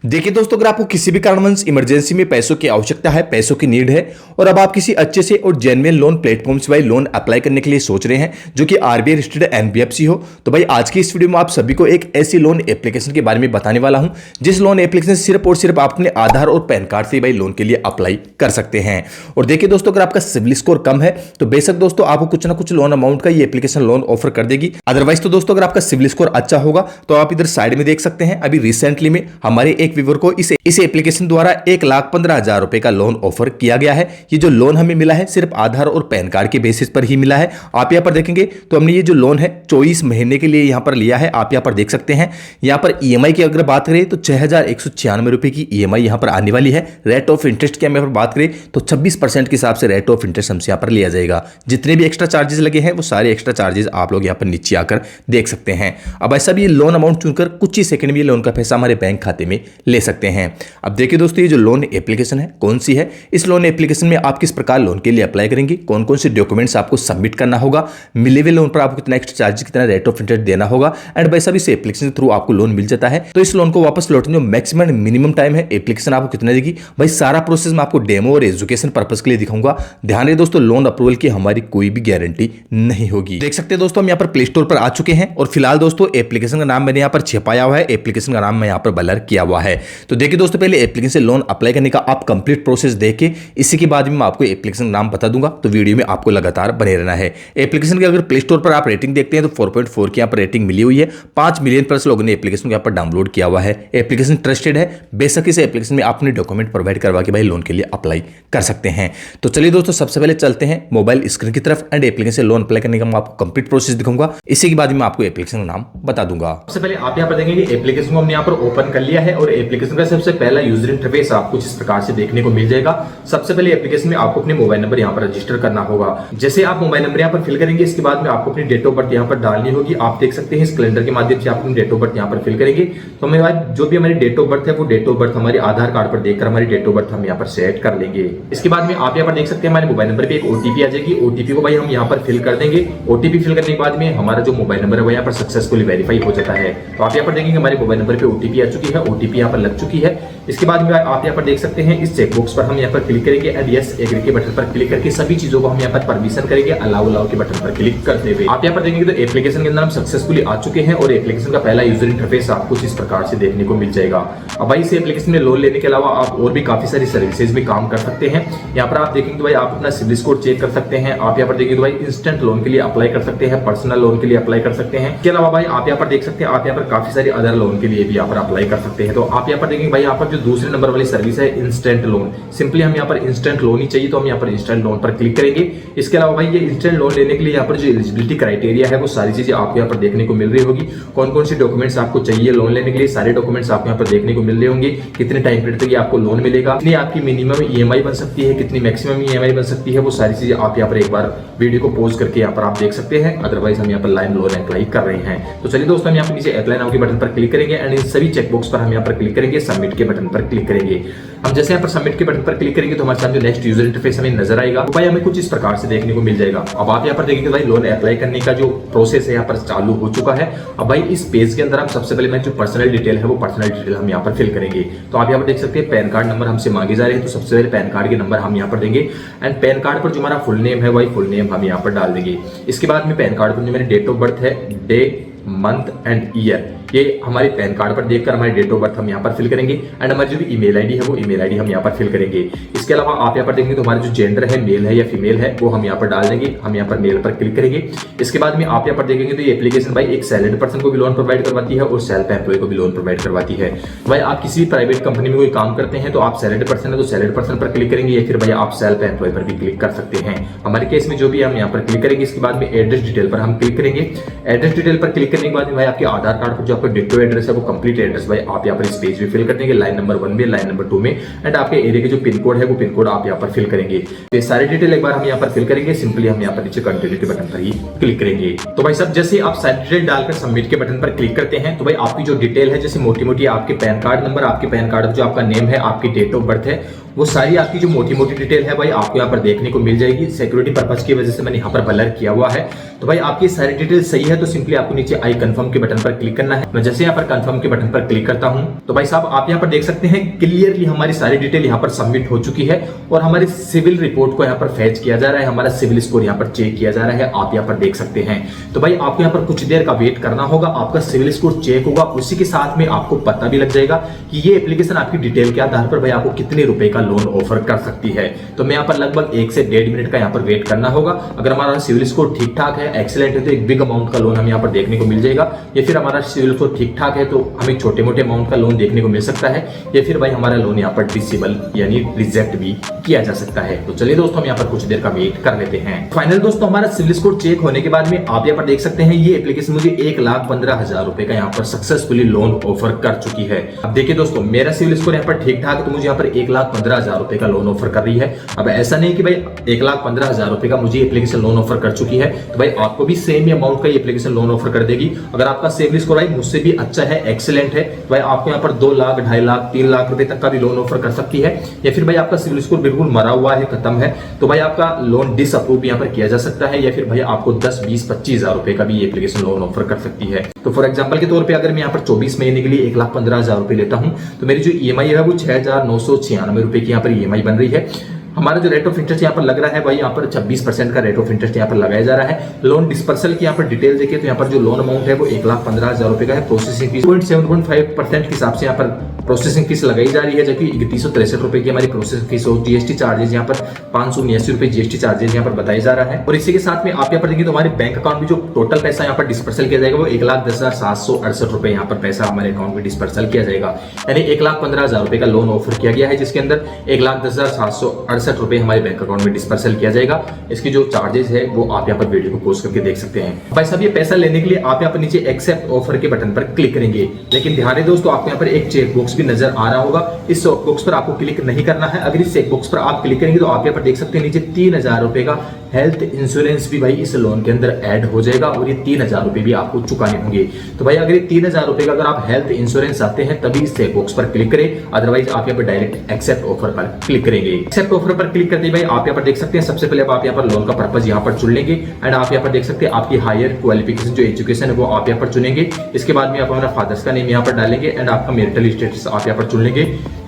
देखिए दोस्तों, अगर आपको किसी भी कारणवश इमरजेंसी में पैसों की आवश्यकता है, पैसों की नीड है और अब आप किसी अच्छे से और जेन्युइन लोन प्लेटफॉर्म से भाई लोन अप्लाई करने के लिए सोच रहे हैं जो कि आरबीआई रजिस्टर्ड एनबीएफसी हो, तो भाई आज की इस वीडियो में आप सभी को एक ऐसी लोन एप्लीकेशन के बारे में बताने वाला हूं जिस लोन एप्लीकेशन सिर्फ और सिर्फ आप अपने आधार और पैन कार्ड से भाई लोन के लिए अप्लाई कर सकते हैं। और देखिए दोस्तों, अगर आपका सिविल स्कोर कम है तो बेशक दोस्तों आपको कुछ ना कुछ लोन अमाउंट का ये एप्लीकेशन लोन ऑफर कर देगी। अदरवाइज तो दोस्तों अगर आपका सिविल स्कोर अच्छा होगा तो आप इधर साइड में देख सकते हैं, अभी रिसेंटली में हमारे एक व्यूअर को इस एप्लीकेशन द्वारा 1,15,000 रुपए का लोन ऑफर किया गया है। ये जो लोन हमें मिला है सिर्फ आधार और पैन कार्ड के बेसिस पर ही मिला है। आप यहां पर देखेंगे तो हमने ये जो लोन है 24 महीने के लिए यहां पर लिया है। आप यहां पर देख सकते हैं, यहां पर ईएमआई की अगर बात करें तो 6,196 रुपए की ईएमआई यहां पर आने वाली है। रेट ऑफ इंटरेस्ट की हम बात करें तो 26% के हिसाब से रेट ऑफ इंटरेस्ट हमसे यहां पर लिया जाएगा। जितने भी एक्स्ट्रा चार्जेस लगे हैं वो सारे एक्स्ट्रा चार्जेस आप लोग यहां पर नीचे आकर देख सकते हैं। अब ऐसा भी लोन अमाउंट चुनकर कुछ ही सेकंड में लोन का पैसा हमारे बैंक खाते में ले सकते हैं। अब देखिए दोस्तों, ये जो लोन एप्लीकेशन है कौन सी है, इस लोन एप्लीकेशन में आप किस प्रकार लोन के लिए अप्लाई करेंगे, कौन कौन से डॉक्यूमेंट्स आपको सबमिट करना होगा, मिले हुए लोन पर आपको कितना एक्स्ट्रा चार्जेस, कितना रेट ऑफ इंटरेस्ट देना होगा एंड वैसा भी इस एप्लीकेशन के थ्रू आपको लोन मिल जाता है। तो इस लोन को वापस लौटने जो मैक्सिमम मिनिमम टाइम है एप्लीकेशन आपको कितना देगी, भाई सारा प्रोसेस मैं आपको डेमो और एजुकेशन पर्पस के लिए दिखाऊंगा। ध्यान रहे दोस्तों, लोन अप्रूवल की हमारी कोई भी गारंटी नहीं होगी। देख सकते हैं दोस्तों, हम यहाँ पर प्ले स्टोर पर आ चुके हैं और फिलहाल दोस्तों एप्लीकेशन का नाम मैंने यहाँ पर छिपाया हुआ है, एप्लीकेशन का नाम मैं यहाँ पर ब्लर किया हुआ है। तो देखिए दोस्तों, पहले एप्लीकेशन से लोन अप्लाई करने का आप कंप्लीट प्रोसेस देखे, इसी के बाद में मैं आपको एप्लीकेशन नाम बता दूंगा, तो वीडियो में आपको लगातार बने रहना है। एप्लीकेशन की अगर प्ले स्टोर पर आप रेटिंग देखते हैं तो 4.4 की यहाँ पर रेटिंग मिली हुई है। 5 मिलियन प्लस लोगों ने एप्लीकेशन को यहाँ पर डाउनलोड किया हुआ है। एप्लीकेशन ट्रस्टेड है। बेशक इस एप्लीकेशन में आप अपने डॉक्यूमेंट प्रोवाइड करवा के भाई लोन के लिए अप्लाई कर सकते हैं। तो चलिए दोस्तों, सबसे पहले चलते हैं मोबाइल स्क्रीन की तरफ एंड एप्लीकेशन से लोन अप्लाई करने का मैं आपको कंप्लीट प्रोसेस दिखाऊंगा। इसी के बाद में आपको एप्लीकेशन का नाम बता दूंगा। सबसे पहले आप यहाँ पर देखेंगे एप्लीकेशन को हमने यहाँ पर ओपन कर लिया है और एप्लीकेशन का सबसे पहला यूजर इंटरफेस आपको इस प्रकार से देखने को मिल जाएगा। सबसे पहले एप्लीकेशन में आपको अपने मोबाइल नंबर यहाँ पर रजिस्टर करना होगा। जैसे आप मोबाइल नंबर यहाँ पर फिल करेंगे, इसके बाद में आपको अपनी डेट ऑफ बर्थ यहाँ पर डालनी होगी। आप देख सकते हैं इस कैलेंडर के माध्यम से आप अपनी डेट ऑफ बर्थ यहाँ पर फिल करेंगे। तो हमें जो भी हमारी डेट ऑफ बर्थ है वो डेट ऑफ बर्थ हमारे आधार कार्ड पर देखकर हमारी डेट ऑफ बर्थ हम यहाँ पर सेट कर लेंगे। इसके बाद में आप यहाँ पर देख सकते हैं हमारे मोबाइल नंबर पे एक ओटीपी आ जाएगी। ओटीपी को भाई हम यहाँ पर फिल कर देंगे। ओटीपी फिल करने के बाद में हमारा जो मोबाइल नंबर है वो यहाँ पर सक्सेसफुली वेरीफाई हो जाता है। तो आप यहाँ पर देखेंगे हमारे मोबाइल नंबर पे ओटीपी आ चुकी है, ओटीपी यहाँ पर लग चुकी है। इसके बाद में आप यहाँ पर देख सकते हैं इस चेकबॉक्स पर हम यहाँ पर क्लिक करेंगे एंड यस एग्री के बटन पर क्लिक करके सभी चीजों को हम यहाँ पर परमिशन करेंगे अलाउ के बटन पर क्लिक करते हुए। आप यहाँ पर देखेंगे तो एप्लीकेशन के अंदर हम सक्सेसफुली आ चुके हैं और एप्लीकेशन का पहला यूजर इंटरफेस आपको इस प्रकार से देखने को मिल जाएगा। अब भाई इस एप्लीकेशन में लोन लेने के अलावा आप और भी काफी सारी सर्विसेज में काम कर सकते हैं। यहाँ पर आप देखेंगे तो भाई आप अपना सिविल स्कोर चेक कर सकते हैं। आप यहाँ पर देखेंगे तो भाई इंस्टेंट लोन के लिए अप्लाई कर सकते हैं, पर्सनल लोन के लिए अप्लाई कर सकते हैं। इसके अलावा भाई आप यहाँ पर देख सकते हैं, आप यहाँ पर काफी सारी अदर लोन के लिए भी यहाँ पर अप्लाई कर सकते हैं। तो आप यहाँ पर देखेंगे भाई यहाँ पर जो दूसरे नंबर वाली सर्विस है इंस्टेंट लोन, सिंपली हम यहाँ पर इंस्टेंट लोन ही चाहिए तो हम यहाँ पर इंस्टेंट लोन पर क्लिक करेंगे। इसके अलावा भाई ये इंस्टेंट लोन लेने के लिए यहाँ पर जो एलिजिबिलिटी क्राइटेरिया है वो सारी चीजें आपको यहाँ पर देखने को मिल रही होगी। कौन कौन से डॉक्यूमेंट्स आपको चाहिए लोन लेने के लिए, सारे डॉक्यूमेंट्स आपको यहाँ पर देखने को मिल रहे होंगे। कितने टाइम पीरियड तक आपको लोन मिलेगा, कितनी आपकी मिनिमम ईएमआई बन सकती है, कितनी मैक्सिमम ईएमआई बन सकती है, वो सारी चीजें आप यहाँ पर एक बार वीडियो को पॉज करके यहाँ पर आप देख सकते हैं। अदरवाइज हम यहाँ पर लाइन लोन अप्लाई कर रहे हैं। तो चलिए दोस्तों, हम यहाँ पर नीचे अप्लाई नाउ के बटन पर क्लिक करेंगे एंड इन सभी चेकबॉक्स पर हम यहाँ पर क्लिक करेंगे, सबमिट के बटन पर क्लिक करेंगे। हम जैसे यहाँ पर सबमिट के बटन पर क्लिक करेंगे तो हमारे सामने नेक्स्ट यूजर इंटरफेस हमें नजर आएगा। तो भाई हमें कुछ इस प्रकार से देखने को मिल जाएगा। अब आप यहाँ पर देखेंगे भाई लोन अप्लाई करने का जो प्रोसेस है यहाँ पर चालू हो चुका है। अब भाई इस पेज के अंदर हम सबसे पहले जो पर्सनल डिटेल है वो पर्सनल डिटेल हम यहाँ पर फिल करेंगे। तो आप यहाँ पर देख सकते हैं पैन कार्ड नंबर हमसे मांगे जा रहे हैं। तो सबसे पहले पैन कार्ड के नंबर हम यहाँ पर देंगे एंड पैन कार्ड पर जो हमारा फुल नेम है वही फुल नेम हम यहाँ पर डाल देंगे। इसके बाद में पैन कार्ड पर जो मेरी डेट ऑफ बर्थ है, डे, मंथ एंड ईयर, ये हमारे पैन कार्ड पर देखकर हमारी डेट ऑफ बर्थ हम यहाँ पर फिल करेंगे एंड हमारी जो भी ईमेल आईडी है वो ईमेल आईडी हम यहाँ पर फिल करेंगे। इसके अलावा आप यहाँ पर देखेंगे तो हमारा जो जेंडर है, मेल है या फीमेल है, वो हम यहाँ पर डाल देंगे। हम यहाँ पर मेल पर क्लिक करेंगे। इसके बाद में आप यहाँ पर देखेंगे तो ये एप्लीकेशन भाई एक सैलरीड पर्सन को भी लोन प्रोवाइड करवाती है और सेल्फ एम्प्लॉय को भी लोन प्रोवाइड करवाती है। भाई आप किसी भी प्राइवेट कंपनी में कोई काम करते हैं तो आप सैलरीड पर्सन है तो सैलरीड पर्सन पर क्लिक करेंगे या फिर भाई आप सेल्फ एम्प्लॉय पर भी क्लिक कर सकते हैं। हमारे केस में जो भी हम यहाँ पर क्लिक करेंगे। इसके बाद में एड्रेस डिटेल पर हम क्लिक करेंगे। एड्रेस डिटेल पर क्लिक करने के बाद में भाई आपके आधार कार्ड पर जो आपका डिट्टो एड्रेस है वो कंप्लीट एड्रेस भाई आप यहाँ पर इस पेज में फिल कर देंगे, लाइन नंबर 1 में, लाइन नंबर 2 में एंड आपके एरिया के जो पिन कोड है वो पिन कोड आप यहाँ पर फिल करेंगे। तो ये सारी डिटेल एक बार हम यहाँ पर फिल करेंगे। सिंपली हम यहाँ पर नीचे कंटिन्यू के बटन पर ही क्लिक करेंगे। तो भाई सब जैसे आप सारी डिटेल डालकर सबमिट के बटन पर क्लिक करते हैं तो भाई आपकी जो डिटेल है जैसे मोटी मोटी आपके पैन कार्ड नंबर, आपके पैन कार्ड जो आपका नेम है, आपकी डेट ऑफ बर्थ है वो सारी आपकी जो मोटी मोटी डिटेल है भाई आपको यहाँ पर देखने को मिल जाएगी। सिक्योरिटी पर्पज की वजह से मैंने यहाँ पर ब्लर किया हुआ है। तो भाई आपकी सारी डिटेल सही है तो सिंपली आपको नीचे आई कंफर्म के बटन पर क्लिक करना है। मैं जैसे यहाँ पर कंफर्म के बटन पर क्लिक करता हूँ तो भाई साहब आप यहाँ पर देख सकते हैं क्लियरली हमारी सारी डिटेल यहाँ पर सबमिट हो चुकी है और हमारी सिविल रिपोर्ट को यहाँ पर फैच किया जा रहा है, हमारा सिविल स्कोर यहाँ पर चेक किया जा रहा है, आप यहाँ पर देख सकते हैं। तो भाई आपको यहाँ पर कुछ देर का वेट करना होगा, आपका सिविल स्कोर चेक होगा, उसी के साथ में आपको पता भी लग जाएगा कि ये एप्लीकेशन आपकी डिटेल के आधार पर भाई आपको कितने रुपए का लोन ऑफर कर सकती है। तो मैं यहाँ पर लगभग 1 से 1.5 मिनट का यहाँ पर वेट करना होगा। अगर हमारा सिविल स्कोर ठीक ठाक है, एक्सीलेंट है, तो एक बिग अमाउंट का लोन हमें यहाँ पर देखने को मिल जाएगा। या फिर हमारा सिविल स्कोर ठीक ठाक है तो हमें छोटे मोटे अमाउंट का लोन देखने को मिल सकता है, या फिर भाई हमारा लोन यहाँ पर डिसेबल यानी रिजेक्ट भी किया जा सकता है। तो चलिए दोस्तों हम यहाँ पर कुछ देर का वेट कर लेते हैं। फाइनल दोस्तों हमारा सिविल स्कोर चेक होने के बाद में आप यहाँ पर देख सकते हैं ये एप्लीकेशन मुझे 1,15,000 रुपए का यहाँ पर सक्सेसफुली लोन ऑफर कर चुकी है। अब देखिए दोस्तों मेरा सिविल स्कोर यहाँ पर ठीक ठाक है तो मुझे यहाँ पर 1,15,000 रुपए का लोन ऑफर कर रही है। अब ऐसा नहीं कि भाई 1,15,000 रुपए का मुझे एप्लीकेशन लोन ऑफर कर चुकी है तो भाई आपको भी सेम अमाउंट का एप्लीकेशन लोन ऑफर कर देगी। अगर आपका सिविल स्कोर भाई मुझसे भी अच्छा है, एक्सीलेंट है, तो भाई आपको यहाँ पर 2 लाख, 2.5 लाख, 3 लाख रुपए तक का भी लोन ऑफर कर सकती है। या फिर भाई आपका सिविल स्कोर बिल्कुल मरा हुआ है, खत्म है, तो भाई आपका लोन डिसअप्रूव यहाँ पर किया जा सकता है। या फिर भाई आपको 10, 20, 25 हजार रुपए का भी एप्लीकेशन लोन ऑफर कर सकती है। तो फॉर एग्जांपल के तौर पे अगर मैं यहाँ पर 24 महीने के लिए 1,15,000 रुपए लेता हूँ तो मेरी जो ईएमआई है वो 6,996 रुपए की यहाँ पर ईएमआई बन रही है। हमारा जो रेट ऑफ इंटरेस्ट यहाँ पर लग रहा है भाई यहाँ पर 26% का रेट ऑफ इंटरेस्ट यहाँ पर लगाया जा रहा है। लोन डिस्पर्सल की यहाँ पर डिटेल देखिए तो यहाँ पर जो लोन अमाउंट है वो 1,15,000 रुपए का है। प्रोसेसिंग फीस 0.7.5% के हिसाब से यहाँ पर प्रोसेसिंग फीस लगाई जा रही है, जबकि 3163 रुपए की हमारी प्रोसेसिंग फीस हो। जीएसटी चार्जेस यहाँ पर 579 रुपए जीएसटी चार्जेस यहाँ पर बताया जा रहा है। और इसी के साथ में आप यहाँ पर देखिए तो हमारे बैंक अकाउंट में जो टोटल पैसा यहाँ पर डिस्पर्सल किया जाएगा वो 1,10,768 रुपए यहाँ पर पैसा हमारे अकाउंट में डिस्पर्सल किया जाएगा। यानी 1,15,000 रुपए का लोन ऑफर किया गया है जिसके अंदर 1,10,768 रुपए हमारे बैंक अकाउंट में डिस्पर्सल किया जाएगा। इसकी जो चार्जेस है वो आप यहाँ पर वीडियो को पॉज करके देख सकते हैं। भाई साहब ये पैसा लेने के लिए आप यहाँ पर नीचे एक्सेप्ट ऑफर के बटन पर क्लिक करेंगे, लेकिन ध्यान दें दोस्तों आपको यहाँ पर एक चेक बॉक्स भी नजर आ रहा होगा। इस बॉक्स पर आपको क्लिक नहीं करना है। अगर इस चेक बॉक्स पर आप क्लिक करेंगे तो आप यहाँ पर देख सकते हैं नीचे 3,000 रुपए का हेल्थ इंश्योरेंस भी भाई इस लोन के अंदर ऐड हो जाएगा और ये 3,000 रुपए भी आपको चुकाने होंगे। तो भाई अगर ये 3,000 रुपए का अगर आप हेल्थ इंश्योरेंस चाहते हैं तभी इस चेक बॉक्स पर क्लिक करें, अदरवाइज आप यहाँ पर डायरेक्ट एक्सेप्ट ऑफर पर क्लिक करेंगे। एक्सेप्ट ऑफर पर क्लिक करते ही भाई आप यहाँ पर देख सकते हैं सबसे पहले आप यहाँ पर लोन का पर्पज यहाँ पर चुन लेंगे एंड आप यहाँ पर देख सकते हैं आपकी हायर क्वालिफिकेशन जो एजुकेशन है वो आप यहाँ पर चुनेंगे। इसके बाद में आप हमारा फादर्स का नेम यहाँ पर डालेंगे एंड आपका मैरिटल स्टेटस आप यहाँ पर चुन लेंगे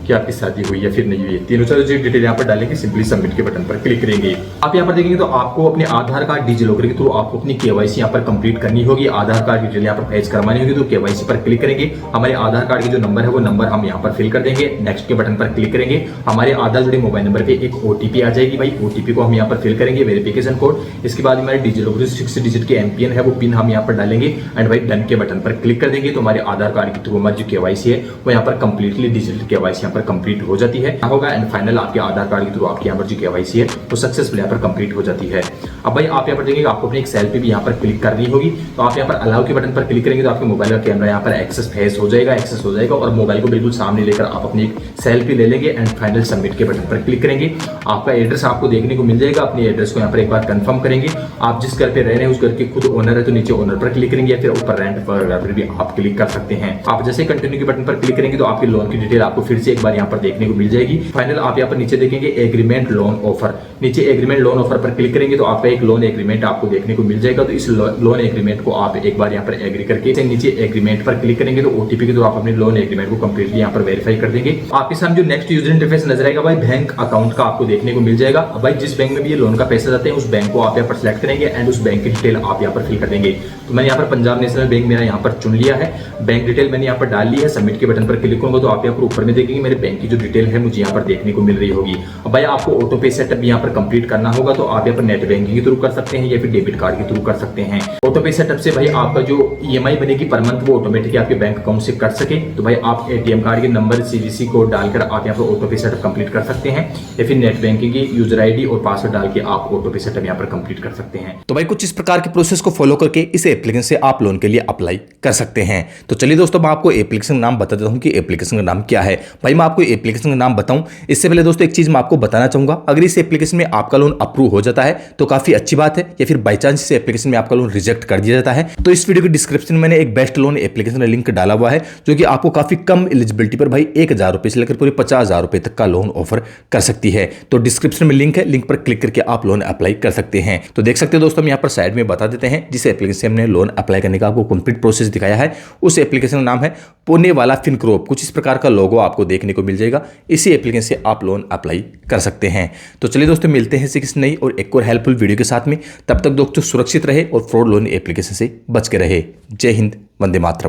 कि आपकी शादी हुई या फिर नहीं हुई है। तीनों चारों जो डिटेल यहाँ पर डालेंगे, सिंपली सबमिट के बटन पर क्लिक करेंगे। आप यहाँ पर देखेंगे तो आपको अपने आधार कार्ड डिजिलॉकर के थ्रू आपको अपनी केवाईसी यहाँ पर कंप्लीट करनी होगी। आधार कार्ड डिटेल यहाँ पर फैच करवानी होगी तो केवाईसी पर क्लिक करेंगे। हमारे आधार कार्ड के जो नंबर है वो नंबर हम यहाँ पर फिल कर देंगे। नेक्स्ट के बटन पर क्लिक करेंगे। हमारे आधार जुड़े मोबाइल नंबर पे एक ओटीपी आ जाएगी भाई, ओटीपी को हम यहाँ पर फिल करेंगे, वेरिफिकेशन कोड। इसके बाद हमारे डिजिलॉकर 6 डिजिट के एमपीएन है वो पिन हम यहाँ पर डालेंगे एंड भाई डन के बटन पर क्लिक कर देंगे। तो हमारे आधार कार्ड के थ्रू हमारी जो केवाईसी है वो यहाँ पर कंप्लीटली डिजिटल केवाईसी यहाँ पर कंप्लीट हो जाती है होगा एंड फाइनल आपके आधार कार्ड के थ्रू आपकी यहाँ पर जो केवाईसी है वो सक्सेसफुल यहाँ पर कंप्लीट हो जाती है। अब भाई आप यहाँ पर देखेंगे आपको अपनी एक सेल्फी भी यहाँ पर क्लिक करनी होगी। तो आप यहाँ पर अलाउ के बटन पर क्लिक करेंगे तो आपके मोबाइल का कैमरा यहाँ पर एक्सेस हो जाएगा और मोबाइल को बिल्कुल सामने लेकर आप अपनी एक सेल्फी ले लेंगे एंड फाइनल सबमिट के बटन पर क्लिक करेंगे। आपका एड्रेस आपको देखने को मिल जाएगा। अपने एड्रेस को यहाँ पर एक बार कंफर्म करेंगे। आप जिस घर पे रह रहे हैं उस घर के खुद ओनर है तो नीचे ओनर पर क्लिक करेंगे या फिर ऊपर रेंट पर भी आप क्लिक कर सकते हैं। आप जैसे कंटिन्यू के बटन पर क्लिक करेंगे तो आपकी लोन की डिटेल आपको फिर से एक बार यहाँ पर देखने को मिल जाएगी। फाइनल आप यहाँ पर नीचे देखेंगे एग्रीमेंट लोन ऑफर, नीचे एग्रीमेंट लोन ऑफर पर क्लिक करेंगे तो आपका एक लोन एग्रीमेंट आपको देखने को मिल जाएगा। तो इस लोन एग्रीमेंट को आप एक बार यहाँ पर एग्री करके नीचे एग्रीमेंट पर क्लिक करेंगे तो ओटीपी के थ्रू आप अपने लोन एग्रीमेंट को कंप्लीटली यहाँ पर वेरीफाई कर देंगे। आपके सामने जो नेक्स्ट यूजर इंटरफेस नजर आएगा भाई बैंक अकाउंट का आपको देखने को मिल जाएगा। अब भाई जिस बैंक में भी ये लोन का पैसा जाते हैं उस बैंक को आप यहाँ पर सिलेक्ट करेंगे एंड उस बैंक की डिटेल आप यहाँ पर फिल कर देंगे। तो मैंने यहाँ पर पंजाब नेशनल बैंक मेरा यहाँ पर चुन लिया है। बैंक डिटेल मैंने यहाँ पर डाल ली है। सबमिट के बटन पर क्लिक करूंगा तो आप यहाँ पर ऊपर में देखेंगे मेरे बैंक की जो डिटेल है मुझे यहाँ पर देखने को मिल रही होगी। अब भाई आपको ऑटो पे सेटअप भी यहाँ पर कंप्लीट करना होगा तो आप यहाँ पर नेट बैंकिंग के थ्रू कर सकते हैं या फिर डेबिट कार्ड के थ्रू कर सकते हैं। ऑटो पे सेटअप से भाई आपका जो ईएमआई बनेगी पर मंथ वो ऑटोमेटिकली आपके बैंक अकाउंट से कट सके। तो भाई आप एटीएम कार्ड के नंबर सीवीसी कोड डालकर आप यहाँ पर ऑटो पे सेटअप कंप्लीट कर सकते हैं या फिर नेट बैंकिंग की यूजर आईडी और पासवर्ड डाल के आप ऑटो पे सेटअप यहाँ पर कंप्लीट कर सकते हैं। तो भाई कुछ इस प्रकार के प्रोसेस को फॉलो करके इस एप्लीकेशन से आप लोन के लिए अप्लाई कर सकते हैं। तो चलिए दोस्तों मैं आपको एप्लीकेशन नाम बता देता हूँ कि एप्लीकेशन का नाम क्या है। भाई मैं आपको एप्लीकेशन का नाम बताऊं इससे पहले दोस्तों एक चीज मैं आपको बताना चाहूंगा, अगर इस एप्लीकेशन में आपका लोन अप्रूव हो जाता है तो काफी अच्छी बात है, या फिर बाई चांस इस एप्लीकेशन में आपका लोन रिजेक्ट कर दिया जाता है तो इस वीडियो के डिस्क्रिप्शन में मैंने एक बेस्ट लोन एप्लीकेशन का लिंक डाला हुआ है जो कि आपको काफी कम एलिजिबिलिटी पर भाई 1000 रुपए से लेकर पूरे 50,000 रुपए तक का लोन ऑफर कर सकती है। तो डिस्क्रिप्शन में लिंक है, लिंक पर क्लिक करके आप लोन अप्लाई कर सकते हैं। तो देख सकते हो दोस्तों, हम यहाँ पर साइड में बता देते हैं जिस एप्लीकेशन से हमने लोन अप्लाई करने का आपको कंप्लीट प्रोसेस दिखाया है उस एप्लीकेशन का नाम है पुणे वाला फिनक्रोप। कुछ इस प्रकार का लोगो आपको देखने को मिल जाएगा, इसी एप्लीकेशन से आप लोन अप्लाई कर सकते हैं। तो चलिए दोस्तों, मिलते हैं किसी नई और एक और हेल्पफुल वीडियो के साथ में। तब तक दोस्तों सुरक्षित रहे और फ्रॉड लोन एप्लीकेशन से बच के रहे। जय हिंद, वंदे मातरम।